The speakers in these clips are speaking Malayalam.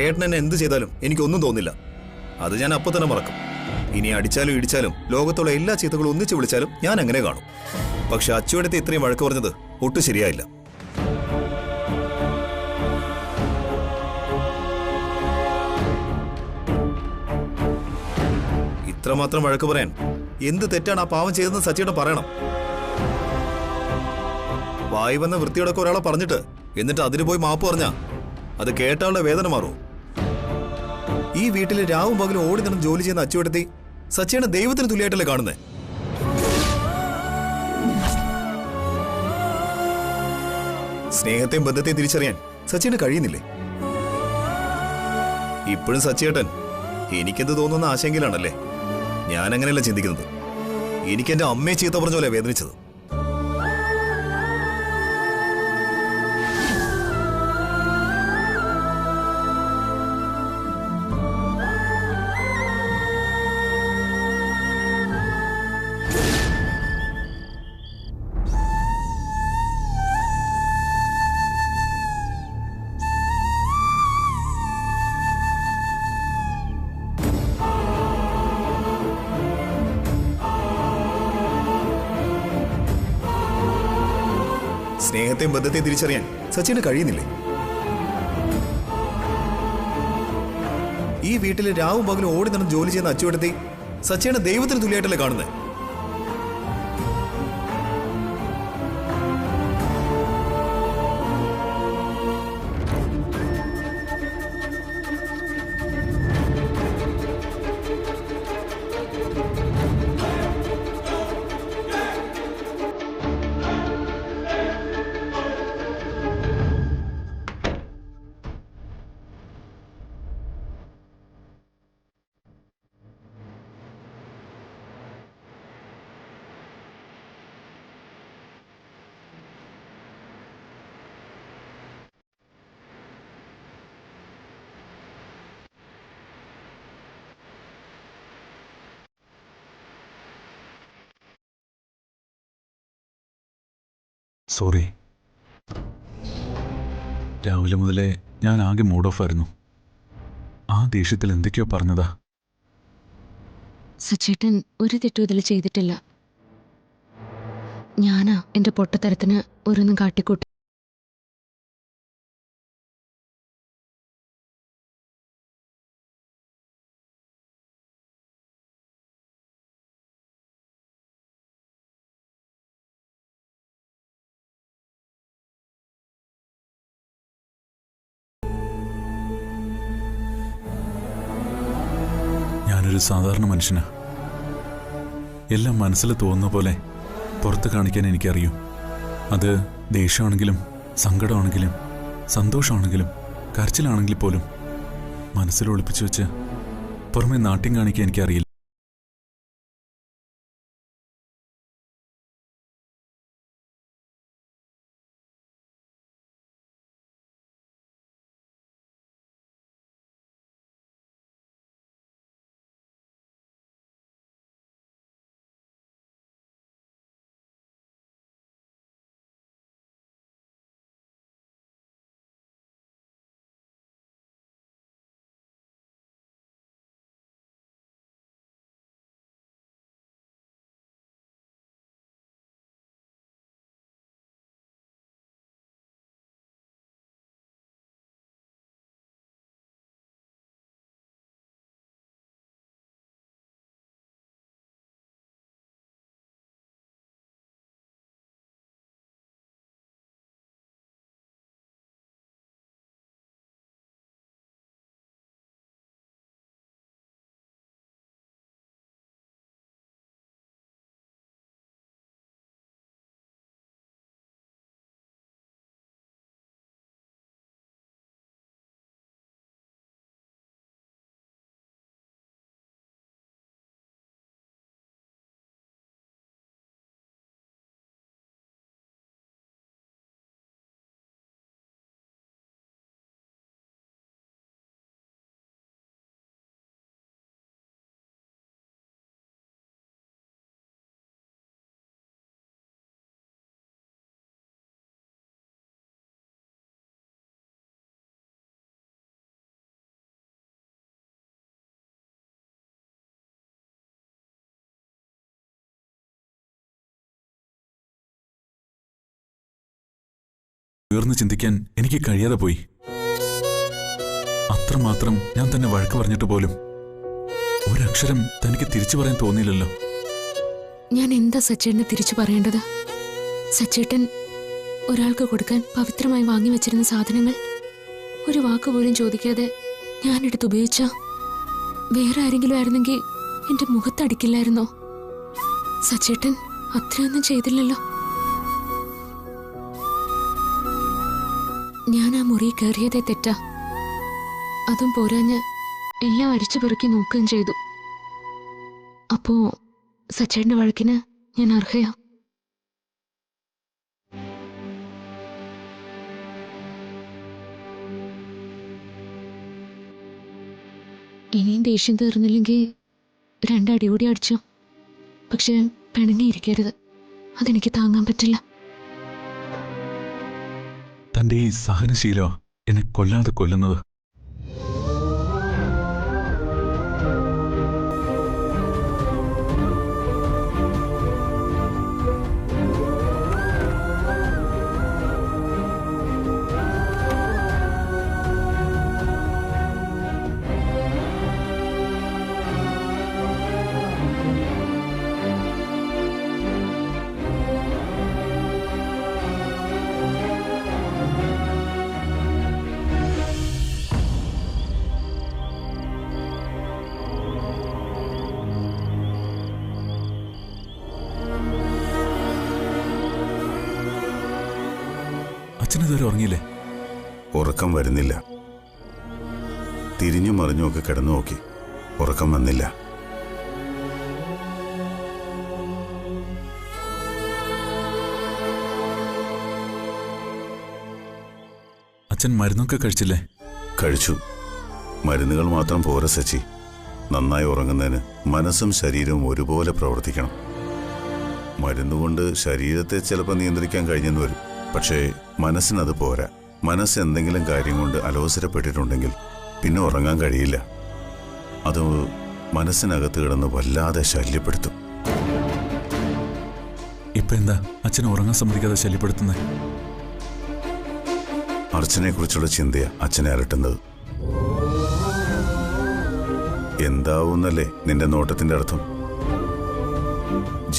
ഏട്ടൻ എന്നെ എന്ത് ചെയ്താലും എനിക്കൊന്നും തോന്നില്ല. അത് ഞാൻ അപ്പൊ തന്നെ മറക്കും. ഇനി അടിച്ചാലും ഇടിച്ചാലും ലോകത്തുള്ള എല്ലാ ചീത്തകളും ഒന്നിച്ച് വിളിച്ചാലും ഞാൻ അങ്ങനെ കാണും. പക്ഷെ അച്ചുവേട്ടത്തെ ഇത്രയും വഴക്ക് പറഞ്ഞത് ഒട്ടും ശരിയായില്ല. ഇത്രമാത്രം വഴക്ക് പറയാൻ എന്ത് തെറ്റാണ് ആ പാവം ചെയ്തതെന്ന് സച്ചിയേട്ടൻ പറയണം. വായി വന്ന വൃത്തിയോടൊക്കെ ഒരാളെ പറഞ്ഞിട്ട് എന്നിട്ട് അതിന് പോയി മാപ്പ് പറഞ്ഞാ അത് കേട്ടാളുടെ വേദന മാറുമോ? ഈ വീട്ടിൽ രാവും പകലും ഓടി നടന്ന് ജോലി ചെയ്യുന്ന അച്ചുവേട്ടത്തി സച്ചിയേട്ടൻ ദൈവത്തിന് തുല്യമായിട്ടല്ലേ കാണുന്നേ? സ്നേഹത്തെയും ബന്ധത്തെയും തിരിച്ചറിയാൻ സച്ചിന് കഴിയുന്നില്ലേ? ഇപ്പോഴും സച്ചിയേട്ടൻ എനിക്കെന്ത് തോന്നുന്ന ആശങ്കയിലാണല്ലേ? ഞാൻ അങ്ങനെയല്ല ചിന്തിക്കുന്നത്. എനിക്കെന്റെ അമ്മയെ ചീത്ത പറഞ്ഞ പോലെ വേദനിച്ചത്. സ്നേഹത്തെയും ബന്ധത്തെയും തിരിച്ചറിയാൻ സച്ചിന് കഴിയുന്നില്ലേ? ഈ വീട്ടിൽ രാവും പകലും ഓടി നടന്ന് ജോലി ചെയ്യുന്ന അച്ചുവേട്ടത്തി സച്ചിയേട്ടൻ ദൈവത്തിന് തുല്യമായിട്ടല്ലേ കാണുന്നത്? സോറി, രാവിലെ മുതലേ ഞാൻ ആകെ മൂഡ് ഓഫ് ആയിരുന്നു. ആ ദേഷ്യത്തിൽ എന്തൊക്കെയോ പറഞ്ഞതാ. സച്ചേട്ടൻ ഒരു തെറ്റും ഇതിൽ ചെയ്തിട്ടില്ല. ഞാനാ എന്റെ പൊട്ടത്തരത്തിന് ഓരോന്നും കാട്ടിക്കൂട്ടി. ഞാനൊരു സാധാരണ മനുഷ്യനാ. എല്ലാം മനസ്സിൽ തോന്നുന്ന പോലെ പുറത്ത് കാണിക്കാൻ എനിക്കറിയും. അത് ദേഷ്യമാണെങ്കിലും സങ്കടമാണെങ്കിലും സന്തോഷമാണെങ്കിലും കരച്ചിലാണെങ്കിൽ പോലും മനസ്സിൽ ഒളിപ്പിച്ചു വെച്ച് പുറമെ നാട്യം കാണിക്കാൻ എനിക്കറിയില്ല. ഉയർന്നു ചിന്തിക്കാൻ എനിക്ക് കഴിയാതെ പോയി. അത്രമാത്രം ഞാൻ തന്നെ വഴക്ക് പറഞ്ഞിട്ട് പോലും ഒരക്ഷരം തനിക്ക് തിരിച്ചു പറയാൻ തോന്നിയില്ലല്ലോ. ഞാൻ എന്താ സച്ചേട്ടനെ തിരിച്ചു പറയേണ്ടത്? സച്ചേട്ടൻ ഒരാൾക്ക് കൊടുക്കാൻ പവിത്രമായി വാങ്ങി വെച്ചിരുന്ന സാധനങ്ങൾ ഒരു വാക്ക് പോലും ചോദിക്കാതെ ഞാനെടുത്ത് ഉപയോഗിച്ച വേറെ ആരെങ്കിലും ആയിരുന്നെങ്കിൽ എന്റെ മുഖത്തടിക്കില്ലായിരുന്നോ? സച്ചേട്ടൻ അത്രയൊന്നും ചെയ്തില്ലല്ലോ. ഞാൻ ആ മുറി കയറിയതേ തെറ്റാ. അതും പോരാഞ്ഞ് എല്ലാം അരിച്ചു പെറുക്കി നോക്കുകയും ചെയ്തു. അപ്പോ സച്ചേട്ടന്റെ വഴക്കിന് ഞാൻ അർഹയാ. ഇനിയും ദേഷ്യം തീർന്നില്ലെങ്കിൽ രണ്ടടി കൂടി അടിച്ചു. പക്ഷെ പിണങ്ങിയിരിക്കരുത്, അതെനിക്ക് താങ്ങാൻ പറ്റില്ല. തന്റെ ഈ സഹനശീലോ എന്നെ കൊല്ലാതെ കൊല്ലുന്നത്. അച്ഛനിതുവരെ ഉറങ്ങിയില്ലേ? ഉറക്കം വരുന്നില്ല. തിരിഞ്ഞു മറിഞ്ഞുമൊക്കെ കിടന്നു നോക്കി, ഉറക്കം വന്നില്ല. അച്ഛൻ മരുന്നൊക്കെ കഴിച്ചില്ലേ? കഴിച്ചു. മരുന്നുകൾ മാത്രം പോരാ സച്ചി. നന്നായി ഉറങ്ങുന്നതിന് മനസ്സും ശരീരവും ഒരുപോലെ പ്രവർത്തിക്കണം. മരുന്നുകൊണ്ട് ശരീരത്തെ ചിലപ്പോൾ നിയന്ത്രിക്കാൻ കഴിഞ്ഞെന്ന് വരും, പക്ഷേ മനസ്സിനത് പോരാ. മനസ്സ് എന്തെങ്കിലും കാര്യം കൊണ്ട് അലോസരപ്പെട്ടിട്ടുണ്ടെങ്കിൽ പിന്നെ ഉറങ്ങാൻ കഴിയില്ല. അത് മനസ്സിനകത്ത് കിടന്ന് വല്ലാതെ ശല്യപ്പെടുത്തും. ഇപ്പൊ എന്താ അച്ഛനെ ഉറങ്ങാൻ സമ്മതിക്കാതെ ശല്യപ്പെടുത്തുന്നത്? അർച്ചനെക്കുറിച്ചുള്ള ചിന്തയാ അച്ഛനെ അലട്ടുന്നത്. എന്താവുന്നല്ലേ നിന്റെ നോട്ടത്തിന്റെ അർത്ഥം?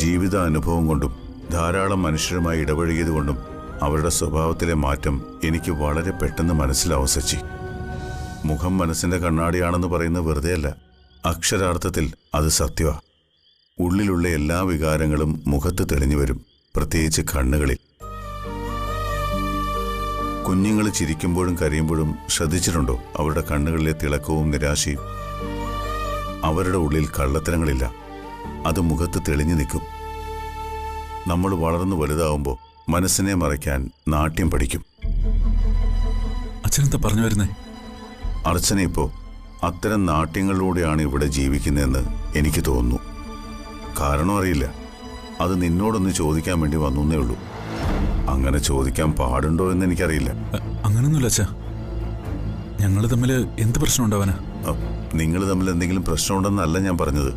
ജീവിത അനുഭവം കൊണ്ടും ധാരാളം മനുഷ്യരുമായി ഇടപഴകിയത് കൊണ്ടും അവരുടെ സ്വഭാവത്തിലെ മാറ്റം എനിക്ക് വളരെ പെട്ടെന്ന് മനസ്സിലാവും സച്ചി. മുഖം മനസ്സിന്റെ കണ്ണാടിയാണെന്ന് പറയുന്നത് വെറുതെയല്ല, അക്ഷരാർത്ഥത്തിൽ അത് സത്യമാ. ഉള്ളിലുള്ള എല്ലാ വികാരങ്ങളും മുഖത്ത് തെളിഞ്ഞു വരും, പ്രത്യേകിച്ച് കണ്ണുകളിൽ. കുഞ്ഞുങ്ങൾ ചിരിക്കുമ്പോഴും കരയുമ്പോഴും ശ്രദ്ധിച്ചിട്ടുണ്ടോ അവരുടെ കണ്ണുകളിലെ തിളക്കവും നിരാശയും? അവരുടെ ഉള്ളിൽ കള്ളത്തരങ്ങളില്ല, അത് മുഖത്ത് തെളിഞ്ഞു നിൽക്കും. നമ്മൾ വളർന്നു വലുതാവുമ്പോൾ മനസ്സിനെ മറയ്ക്കാൻ നാട്യം പഠിക്കും. അച്ഛനെന്താ പറഞ്ഞു വരുന്നേ? അർച്ചന ഇപ്പോൾ അത്തരം നാട്യങ്ങളിലൂടെയാണ് ഇവിടെ ജീവിക്കുന്നതെന്ന് എനിക്ക് തോന്നുന്നു. കാരണം അറിയില്ല, അത് നിന്നോടൊന്ന് ചോദിക്കാൻ വേണ്ടി വന്നേ ഉള്ളൂ. അങ്ങനെ ചോദിക്കാൻ പാടുണ്ടോ എന്ന് എനിക്കറിയില്ല. അങ്ങനൊന്നുമില്ല അച്ഛാ, ഞങ്ങൾ തമ്മിൽ എന്ത് പ്രശ്നം ഉണ്ടാവാനാ? നിങ്ങൾ തമ്മിൽ എന്തെങ്കിലും പ്രശ്നമുണ്ടെന്നല്ല ഞാൻ പറഞ്ഞത്.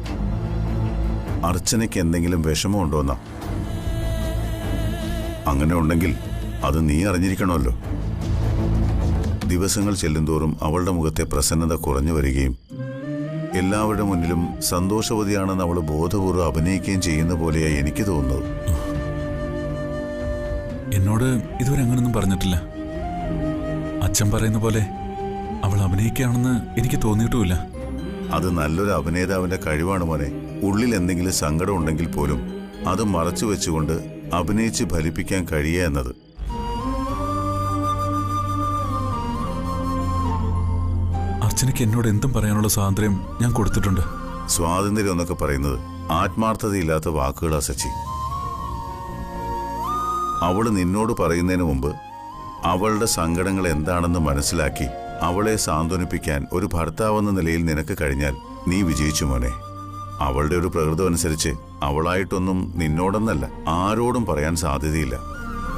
അർച്ചനയ്ക്ക് എന്തെങ്കിലും വിഷമമുണ്ടോന്നാ. അങ്ങനെ ഉണ്ടെങ്കിൽ അത് നീ അറിഞ്ഞിരിക്കണമല്ലോ. ദിവസങ്ങൾ ചെല്ലുന്തോറും അവളുടെ മുഖത്തെ പ്രസന്നത കുറഞ്ഞു വരികയും എല്ലാവരുടെ മുന്നിലും സന്തോഷവതിയാണെന്ന് അവൾ ബോധപൂർവ്വം അഭിനയിക്കുകയും ചെയ്യുന്ന പോലെയായി എനിക്ക് തോന്നുന്നത്. എന്നോട് ഇതുവരെ അങ്ങനൊന്നും പറഞ്ഞിട്ടില്ല. അച്ഛൻ പറയുന്ന പോലെ അവൾ അഭിനയിക്കുകയാണെന്ന് എനിക്ക് തോന്നിയിട്ടുമില്ല. അത് നല്ലൊരു അഭിനേതാവിന്റെ കഴിവാണ് മോനെ. ഉള്ളിൽ എന്തെങ്കിലും സങ്കടം ഉണ്ടെങ്കിൽ പോലും അത് മറച്ചു വെച്ചുകൊണ്ട് അഭിനയിച്ച് ഫലിപ്പിക്കാൻ കഴിയുക എന്നത്. അർച്ചനയ്ക്ക് എന്നോട് എന്തും പറയാനുള്ള സ്വാതന്ത്ര്യം ഞാൻ കൊടുത്തിട്ടുണ്ട്. സ്വാതന്ത്ര്യം എന്നൊക്കെ പറയുന്നത് ആത്മാർത്ഥതയില്ലാത്ത വാക്കുകളാ സച്ചി. അവള് നിന്നോട് പറയുന്നതിന് മുമ്പ് അവളുടെ സങ്കടങ്ങൾ എന്താണെന്ന് മനസ്സിലാക്കി അവളെ സാന്ത്വനിപ്പിക്കാൻ ഒരു ഭർത്താവെന്ന നിലയിൽ നിനക്ക് കഴിഞ്ഞാൽ നീ വിജയിച്ചു മോനെ. അവളുടെ ഒരു പ്രകൃതം അനുസരിച്ച് അവളായിട്ടൊന്നും നിന്നോടെന്നല്ല ആരോടും പറയാൻ സാധ്യതയില്ല.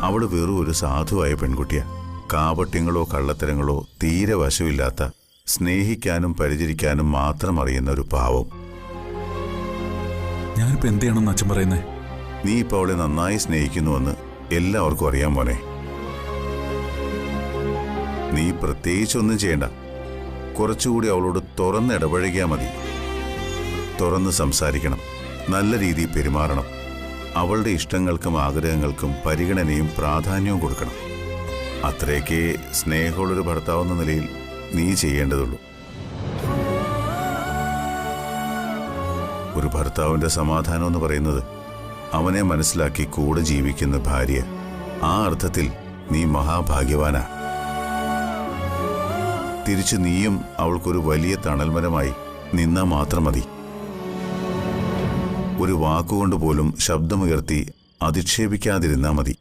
അവള് വെറും ഒരു സാധുവായ പെൺകുട്ടിയാ. കാപട്യങ്ങളോ കള്ളത്തരങ്ങളോ തീരെ വശമില്ലാത്ത, സ്നേഹിക്കാനും പരിചരിക്കാനും മാത്രം അറിയുന്ന ഒരു പാവം. ഞാനിപ്പോ എന്ത് ചെയ്യണമെന്ന് അച്ഛൻ പറയുന്നേ? നീ ഇപ്പോൾ അവളെ നന്നായി സ്നേഹിക്കുന്നുവെന്ന് എല്ലാവർക്കും അറിയാൻ മോനെ. നീ പ്രത്യേകിച്ചൊന്നും ചെയ്യണ്ട. കുറച്ചുകൂടി അവളോട് തുറന്നിടപഴകിയാൽ മതി. തുറന്ന് സംസാരിക്കണം, നല്ല രീതിയിൽ പെരുമാറണം. അവളുടെ ഇഷ്ടങ്ങൾക്കും ആഗ്രഹങ്ങൾക്കും പരിഗണനയും പ്രാധാന്യവും കൊടുക്കണം. അത്രയൊക്കെ സ്നേഹമുള്ളൊരു ഭർത്താവെന്ന നിലയിൽ നീ ചെയ്യേണ്ടതുള്ളൂ. ഒരു ഭർത്താവിന്റെ സമാധാനം എന്ന് പറയുന്നത് അവനെ മനസ്സിലാക്കി കൂടെ ജീവിക്കുന്ന ഭാര്യ. ആ അർത്ഥത്തിൽ നീ മഹാഭാഗ്യവാനാ. തിരിച്ചു നീയും അവൾക്കൊരു വലിയ തണൽമരമായി നിന്നാ മാത്രം മതി. ഒരു വാക്കുകൊണ്ട് പോലും ശബ്ദമുയർത്തി അധിക്ഷേപിക്കാതിരുന്നാ മതി.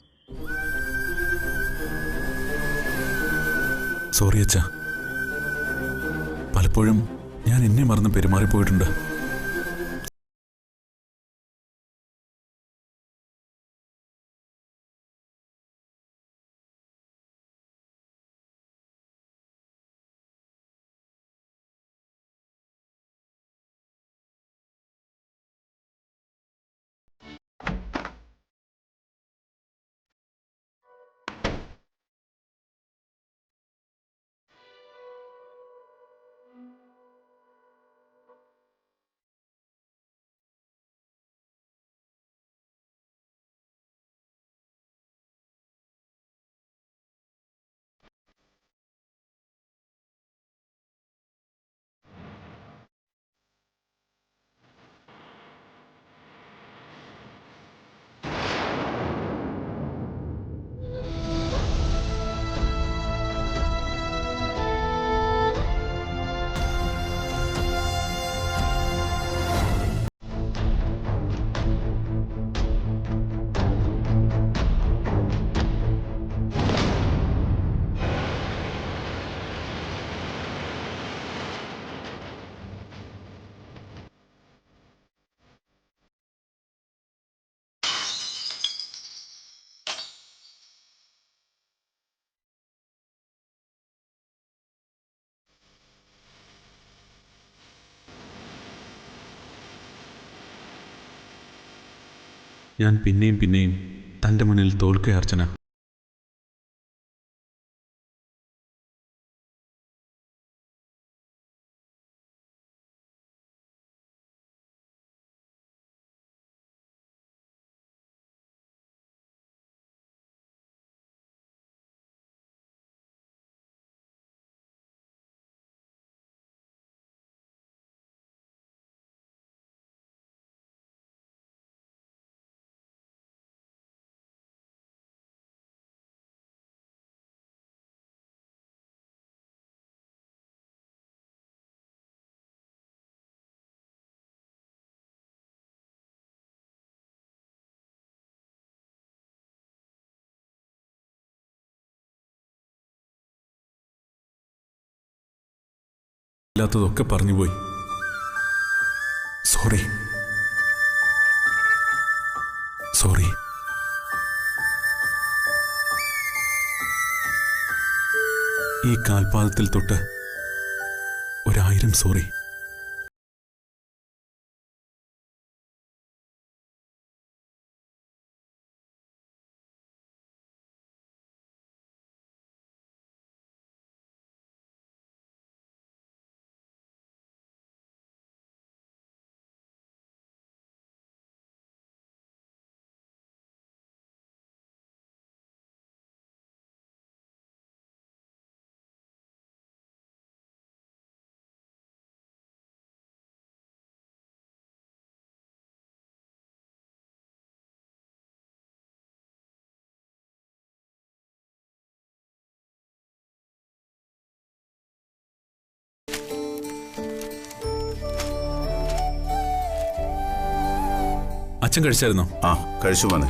സോറി അച്ഛാ, പലപ്പോഴും ഞാൻ എന്നെ മറന്ന് പെരുമാറിപ്പോയിട്ടുണ്ട്. ഞാൻ പിന്നെയും പിന്നെയും തൻ്റെ മുന്നിൽ തോൽക്കുക അർച്ചന. ഇല്ലാത്തതൊക്കെ പറഞ്ഞുപോയി. Sorry sorry. ഈ കാൽപാദത്തിൽ തൊട്ട് 1000 സോറി. അച്ഛൻ കഴിച്ചായിരുന്നോ? ആ, കഴിച്ചു മോനെ.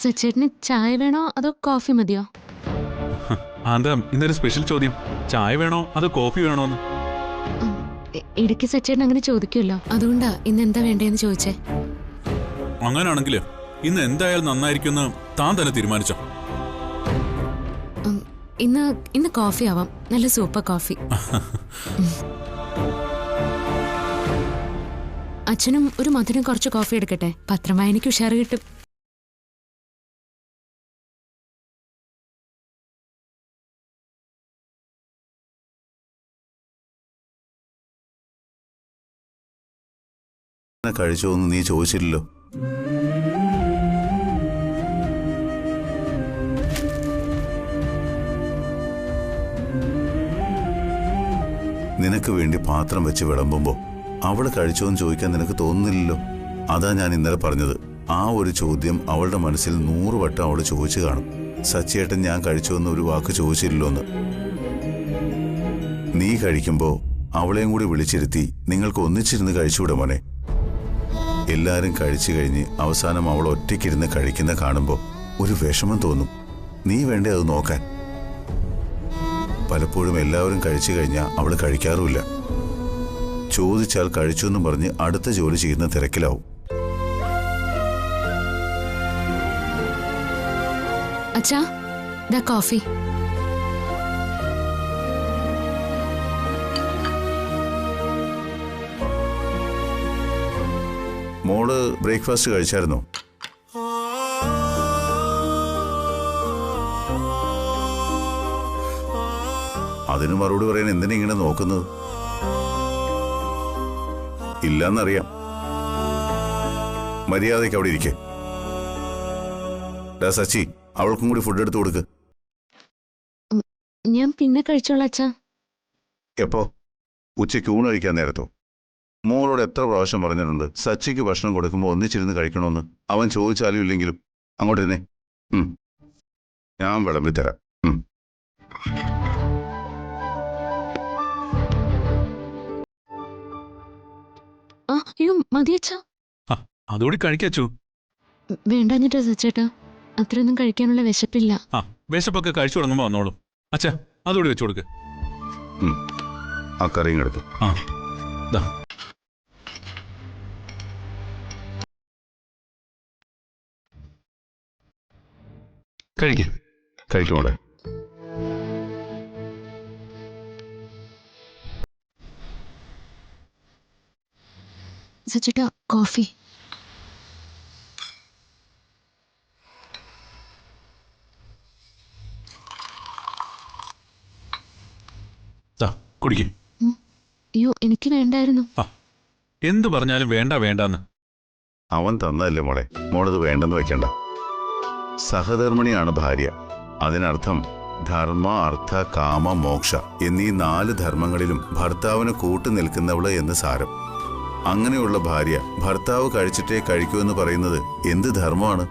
സച്ചേട്ടന് ചായ വേണോ അതോ കോഫി മതിയോ? എന്താ ഇന്നൊരു സ്പെഷ്യൽ ചോദ്യം, ചായ വേണോ അതോ കോഫി വേണോന്ന്? ഇടയ്ക്ക് സച്ചേട്ടൻ അങ്ങനെ ചോദിക്കുമല്ലോ, അതുകൊണ്ടാ ഇന്ന് എന്താ വേണ്ടതെന്ന് ചോദിച്ചേ. അങ്ങനെയാണെങ്കിൽ ഇന്ന് എന്തായാലും നന്നായിരിക്കുമെന്ന് താൻ തന്നെ തീരുമാനിച്ചോ? ഇന്ന് കോഫി ആവാം, നല്ല സൂപ്പർ കോഫി. അച്ഛനും ഒരു മധുരം കുറച്ച് കോഫി എടുക്കട്ടെ, പത്രം വായനയ്ക്ക് ഉഷാറ് കിട്ടും. കഴിച്ചോന്ന് നീ ചോദിച്ചില്ലല്ലോ. നിനക്ക് വേണ്ടി പാത്രം വെച്ച് വിളമ്പുമ്പോ അവള് കഴിച്ചോന്ന് ചോദിക്കാൻ നിനക്ക് തോന്നുന്നില്ലല്ലോ. അതാ ഞാൻ ഇന്നലെ പറഞ്ഞത്. ആ ഒരു ചോദ്യം അവളുടെ മനസ്സിൽ 100 വട്ടം അവള് ചോദിച്ചു കാണും. സച്ചിയേട്ടൻ ഞാൻ കഴിച്ചോന്ന് ഒരു വാക്ക് ചോദിച്ചില്ലല്ലോ എന്ന്. നീ കഴിക്കുമ്പോ അവളെയും കൂടി വിളിച്ചിരുത്തി നിങ്ങൾക്ക് ഒന്നിച്ചിരുന്ന് കഴിച്ചുകൂടെ മോനെ? എല്ലാരും കഴിച്ചു കഴിഞ്ഞ് അവസാനം അവൾ ഒറ്റയ്ക്കിരുന്ന് കഴിക്കുന്ന കാണുമ്പോ ഒരു വിഷമം തോന്നും. നീ വേണ്ടേ അത് നോക്കാൻ? പലപ്പോഴും എല്ലാവരും കഴിച്ചു കഴിഞ്ഞാൽ അവള് കഴിക്കാറുമില്ല. ചോദിച്ചാൽ കഴിച്ചു എന്ന് പറഞ്ഞ് അടുത്ത ജോലി ചെയ്യുന്ന തിരക്കിലാവും. അച്ഛാ, ദാ കോഫി. മോള് ബ്രേക്ക്ഫാസ്റ്റ് കഴിച്ചായിരുന്നോ? അതിന് മറുപടി പറയാൻ എന്തിനാ ഇങ്ങനെ നോക്കുന്നത്? ഇല്ലെന്നറിയാം. മര്യാദയ്ക്ക് അവിടെ ഇരിക്കെ. സച്ചി, അവൾക്കും കൂടി ഫുഡ് എടുത്തു കൊടുക്ക്. ഞാൻ പിന്നെ കഴിച്ചോളാം അച്ഛാ. എപ്പോ? ഉച്ചയ്ക്ക് ഊണ് കഴിക്കാൻ നേരത്തോ? മോളോട് എത്ര പ്രാവശ്യം പറഞ്ഞിട്ടുണ്ട് സച്ചിക്ക് ഭക്ഷണം കൊടുക്കുമ്പോൾ ഒന്നിച്ചിരുന്ന് കഴിക്കണമെന്ന്? അവൻ ചോദിച്ചാലും ഇല്ലെങ്കിലും അങ്ങോട്ടിരുന്നേ. ഞാൻ വിളമ്പിത്തരാം. അയ്യോ മതി അച്ഛാ. അതുകൂടി കഴിക്കച്ചു. വേണ്ടാഞ്ഞിട്ടാ സച്ചേട്ടാ, അത്രയൊന്നും കഴിക്കാനുള്ള വിശപ്പില്ല. വിശപ്പൊക്കെ കഴിച്ചു തുടങ്ങുമ്പോ വന്നോളും. അച്ഛാ, അതുകൂടി വെച്ചു കൊടുക്ക്. ആ കറിയും കിടക്കും. കഴിക്കുമോളെ. സച്ചേട്ടാ, കോഫി. കുടിക്ക്. അയ്യോ എനിക്ക് വേണ്ടായിരുന്നു. എന്തു പറഞ്ഞാലും വേണ്ട വേണ്ടെന്ന്. അവൻ തന്നതല്ലേ മോളെ, മോളത് വേണ്ടെന്ന് വെക്കണ്ട. സഹധർമ്മിണിയാണ് ഭാര്യ. അതിനർത്ഥം ധർമ്മ, അർത്ഥ, കാമ, മോക്ഷ എന്നീ 4 ധർമ്മങ്ങളിലും ഭർത്താവിന് കൂട്ടു നിൽക്കുന്നവള് എന്ന് സാരം. അങ്ങനെയുള്ള ഭാര്യ ഭർത്താവ് കഴിച്ചിട്ടേ കഴിക്കൂ എന്ന് പറയുന്നത് എന്ത് ധർമ്മമാണ്?